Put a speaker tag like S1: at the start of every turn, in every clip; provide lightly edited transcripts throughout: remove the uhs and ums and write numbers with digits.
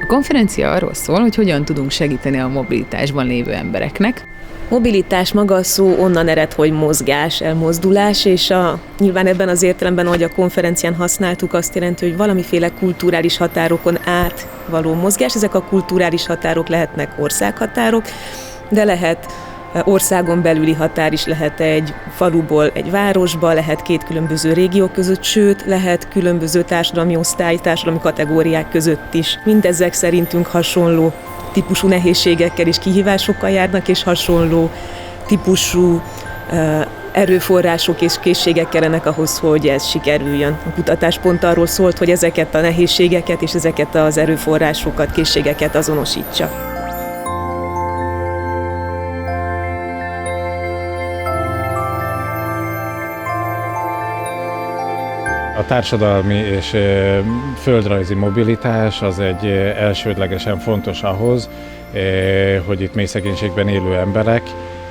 S1: A konferencia arról szól, hogy hogyan tudunk segíteni a mobilitásban lévő embereknek.
S2: Mobilitás maga a szó onnan ered, hogy mozgás, elmozdulás, és nyilván ebben az értelemben, ahogy a konferencián használtuk, azt jelenti, hogy valamiféle kulturális határokon át való mozgás. Ezek a kulturális határok lehetnek országhatárok, de lehet országon belüli határ is, lehet egy faluból egy városba, lehet két különböző régió között, sőt, lehet különböző társadalmi osztály, társadalmi kategóriák között is. Mindezek szerintünk hasonló típusú nehézségekkel és kihívásokkal járnak, és hasonló típusú erőforrások és készségek kellenek ahhoz, hogy ez sikerüljön. A kutatás pont arról szólt, hogy ezeket a nehézségeket és ezeket az erőforrásokat, készségeket azonosítsa.
S3: A társadalmi és földrajzi mobilitás az egy elsődlegesen fontos ahhoz, hogy itt mély szegénységben élő emberek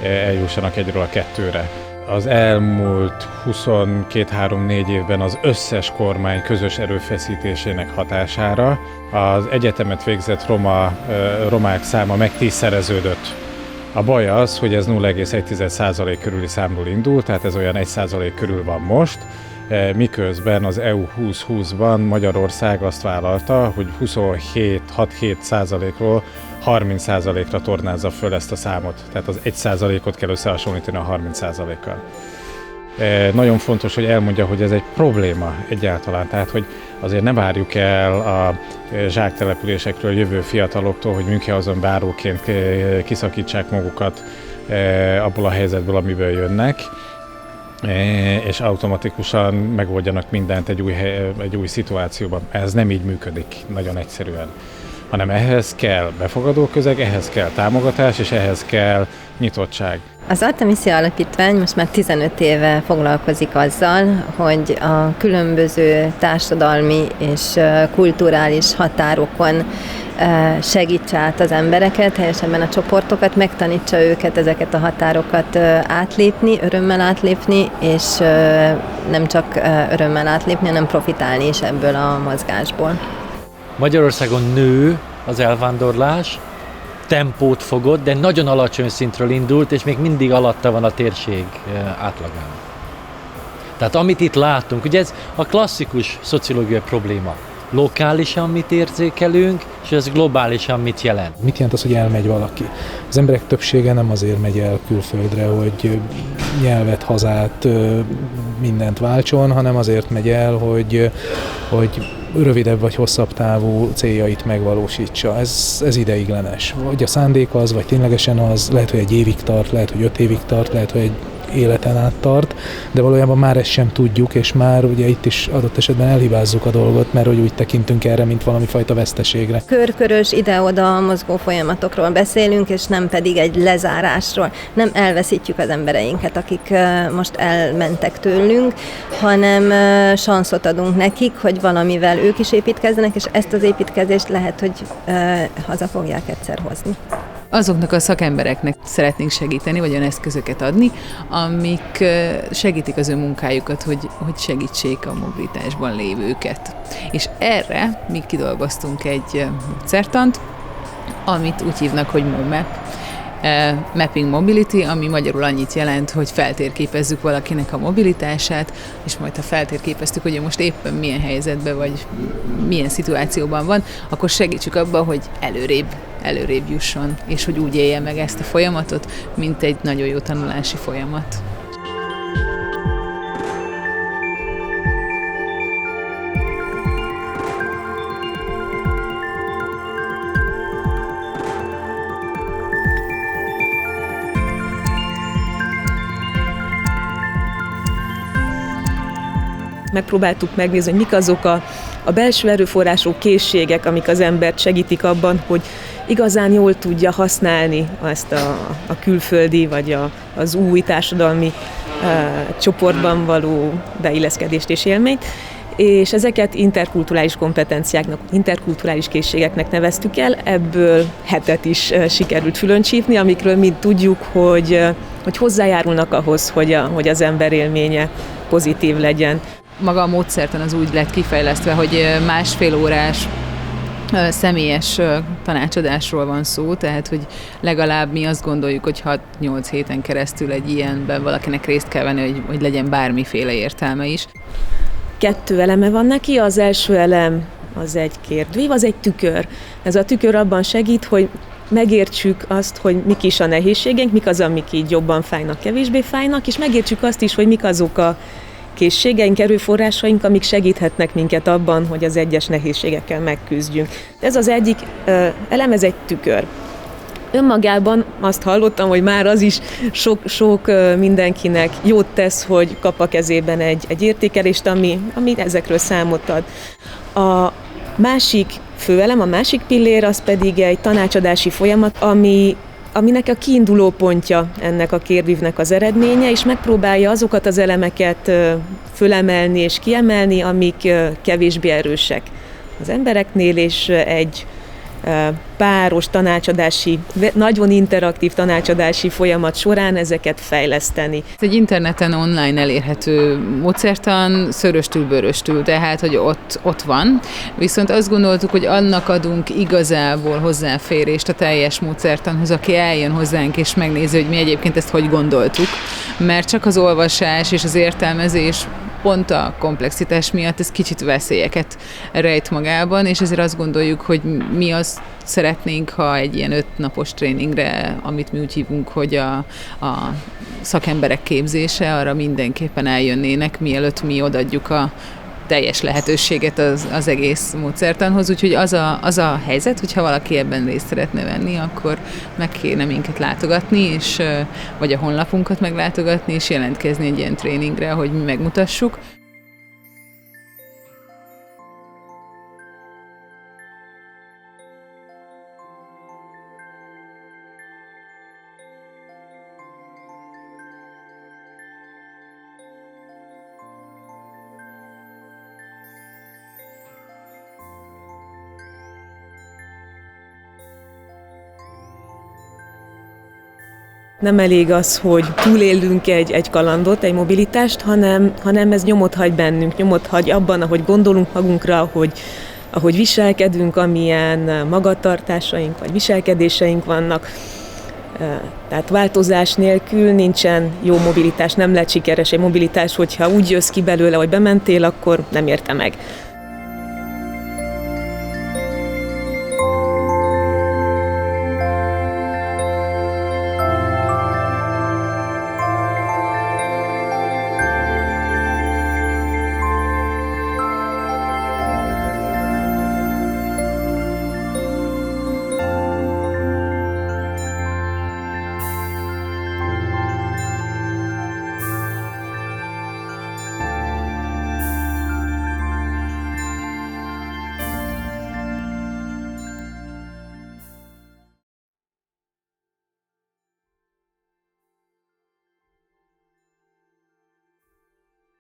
S3: eljussanak egyről a kettőre. Az elmúlt 22-3-4 évben az összes kormány közös erőfeszítésének hatására az egyetemet végzett romák száma meg 10-szereződött. A baj az, hogy ez 0,1% körüli számról indult, tehát ez olyan 1% körül van most, miközben az EU 2020-ban Magyarország azt vállalta, hogy 27-6-7%-ról 30%-ra tornázza föl ezt a számot. Tehát az 1%-ot kell összehasonlítani a 30%-kal. Nagyon fontos, hogy elmondja, hogy ez egy probléma egyáltalán, tehát hogy azért ne várjuk el a zsáktelepülésekről jövő fiataloktól, hogy Münchhausen báróként kiszakítsák magukat abból a helyzetből, amiből jönnek, és automatikusan megoldjanak mindent egy új szituációban. Ez nem így működik, nagyon egyszerűen. Hanem ehhez kell befogadó közeg, ehhez kell támogatás, és ehhez kell nyitottság.
S4: Az Artemisia Alapítvány most már 15 éve foglalkozik azzal, hogy a különböző társadalmi és kulturális határokon segítse át az embereket, helyesebben a csoportokat, megtanítsa őket ezeket a határokat átlépni, örömmel átlépni, és nem csak örömmel átlépni, hanem profitálni is ebből a mozgásból.
S5: Magyarországon nő az elvándorlás, tempót fogott, de nagyon alacsony szintről indult, és még mindig alatta van a térség átlagán. Tehát amit itt látunk, ugye ez a klasszikus szociológiai probléma. Lokálisan mit érzékelünk, és ez globálisan mit jelent.
S6: Mit jelent az, hogy elmegy valaki? Az emberek többsége nem azért megy el külföldre, hogy nyelvet, hazát, mindent váltson, hanem azért megy el, hogy rövidebb vagy hosszabb távú céljait megvalósítsa. Ez ideiglenes. Vagy a szándék az, vagy ténylegesen az, lehet, hogy egy évig tart, lehet, hogy 5 évig tart, lehet, hogy egy életen át tart, de valójában már ezt sem tudjuk, és már ugye itt is adott esetben elhibázzuk a dolgot, mert hogy úgy tekintünk erre, mint valami fajta veszteségre.
S4: Körkörös ide-oda mozgó folyamatokról beszélünk, és nem pedig egy lezárásról. Nem elveszítjük az embereinket, akik most elmentek tőlünk, hanem sanszot adunk nekik, hogy valamivel ők is építkezzenek, és ezt az építkezést lehet, hogy haza fogják egyszer hozni.
S1: Azoknak a szakembereknek szeretnénk segíteni, vagy olyan eszközöket adni, amik segítik az ő munkájukat, hogy segítsék a mobilitásban lévőket. És erre mi kidolgoztunk egy módszertant, amit úgy hívnak, hogy MoMap, Mapping Mobility, ami magyarul annyit jelent, hogy feltérképezzük valakinek a mobilitását, és majd ha feltérképeztük, hogy ő most éppen milyen helyzetben vagy milyen szituációban van, akkor segítsük abban, hogy előrébb jusson, és hogy úgy élje meg ezt a folyamatot, mint egy nagyon jó tanulási folyamat.
S2: Megpróbáltuk megnézni, hogy mik azok a belső erőforrások, készségek, amik az embert segítik abban, hogy igazán jól tudja használni ezt a külföldi vagy az új társadalmi csoportban való beilleszkedést és élményt. És ezeket interkulturális kompetenciáknak, interkulturális készségeknek neveztük el, ebből 7 is sikerült fülön csípni, amikről mind tudjuk, hogy hozzájárulnak ahhoz, hogy az ember élménye pozitív legyen.
S1: Maga a módszertan az úgy lett kifejlesztve, hogy 1,5 órás személyes tanácsadásról van szó, tehát hogy legalább mi azt gondoljuk, hogy 6-8 héten keresztül egy ilyenben valakinek részt kell venni, hogy legyen bármiféle értelme is.
S2: 2 eleme van neki, az első elem az egy kérdőív, az egy tükör. Ez a tükör abban segít, hogy megértsük azt, hogy mik is a nehézségeink, mik az, amik így jobban fájnak, kevésbé fájnak, és megértsük azt is, hogy mik azok a készségeink, erőforrásaink, amik segíthetnek minket abban, hogy az egyes nehézségekkel megküzdjünk. Ez az egyik elem, ez egy tükör. Önmagában azt hallottam, hogy már az is sok mindenkinek jót tesz, hogy kap a kezében egy értékelést, ami ezekről számot ad. A másik főelem, a másik pillér, az pedig egy tanácsadási folyamat, aminek a kiinduló pontja ennek a kérdőívnek az eredménye, és megpróbálja azokat az elemeket fölemelni és kiemelni, amik kevésbé erősek az embereknél, és egy páros tanácsadási, nagyon interaktív tanácsadási folyamat során ezeket fejleszteni.
S1: Ez egy interneten online elérhető módszertan, szöröstül-bőröstül, tehát, hogy ott van. Viszont azt gondoltuk, hogy annak adunk igazából hozzáférést a teljes módszertanhoz, aki eljön hozzánk és megnézi, hogy mi egyébként ezt hogy gondoltuk, mert csak az olvasás és az értelmezés pont a komplexitás miatt ez kicsit veszélyeket rejt magában, és ezért azt gondoljuk, hogy mi azt szeretnénk, ha egy ilyen 5 napos tréningre, amit mi úgy hívunk, hogy a szakemberek képzése, arra mindenképpen eljönnének, mielőtt mi odaadjuk a teljes lehetőséget az egész módszertanhoz, úgyhogy az a helyzet, hogyha valaki ebben részt szeretne venni, akkor meg kéne minket látogatni, és, vagy a honlapunkat meglátogatni, és jelentkezni egy ilyen tréningre, hogy mi megmutassuk.
S2: Nem elég az, hogy túlélünk egy kalandot, egy mobilitást, hanem ez nyomot hagy bennünk, nyomot hagy abban, ahogy gondolunk magunkra, ahogy viselkedünk, amilyen magatartásaink vagy viselkedéseink vannak. Tehát változás nélkül nincsen jó mobilitás, nem lehet sikeres egy mobilitás, hogyha úgy jössz ki belőle, hogy bementél, akkor nem érte meg.